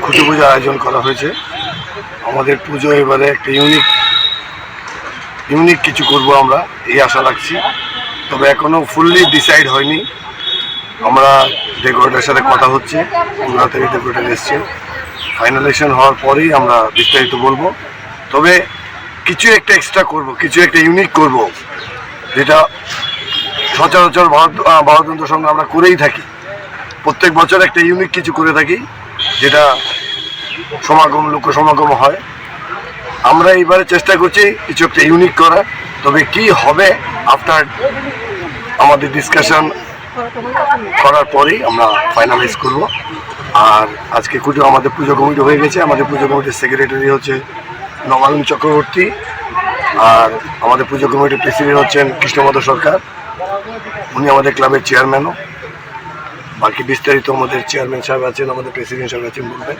খুঁটি পূজার আয়োজন করা হয়েছে। আমাদের পুজো এবারে একটা ইউনিক কিছু করব আমরা, এই আশা রাখছি। তবে এখনও ফুললি ডিসাইড হয়নি। আমরা ডেকোরেটের সাথে কথা হচ্ছে, ওনারা থেকে ডেকোরেটার এসছে। ফাইনালাইজেশন হওয়ার পরেই আমরা বিস্তারিত বলবো। তবে কিছু একটা এক্সট্রা করব, কিছু একটা ইউনিক করব, যেটা সচরাচর ভারততন্ত্র সঙ্গে আমরা করেই থাকি। প্রত্যেক বছর একটা ইউনিক কিছু করে থাকি, যেটা লোক সমাগম হয়। আমরা এইবারে চেষ্টা করছি কিছু একটা ইউনিক করার। তবে কি হবে আফটার আমাদের ডিসকাশন করার পরেই আমরা ফাইনালাইজ করব। আর আজকে আমাদের পুজো কমিটি হয়ে গেছে। আমাদের পুজো কমিটির সেক্রেটারি হচ্ছে নবায়ন চক্রবর্তী, আর আমাদের পুজো কমিটির প্রেসিডেন্ট হচ্ছেন কৃষ্ণপদ সরকার, উনি আমাদের ক্লাবের চেয়ারম্যানও। বাকি বিস্তারিত আমাদের চেয়ারম্যান সাহেব আছেন, আমাদের প্রেসিডেন্ট সাহেব আছেন, বলবেন।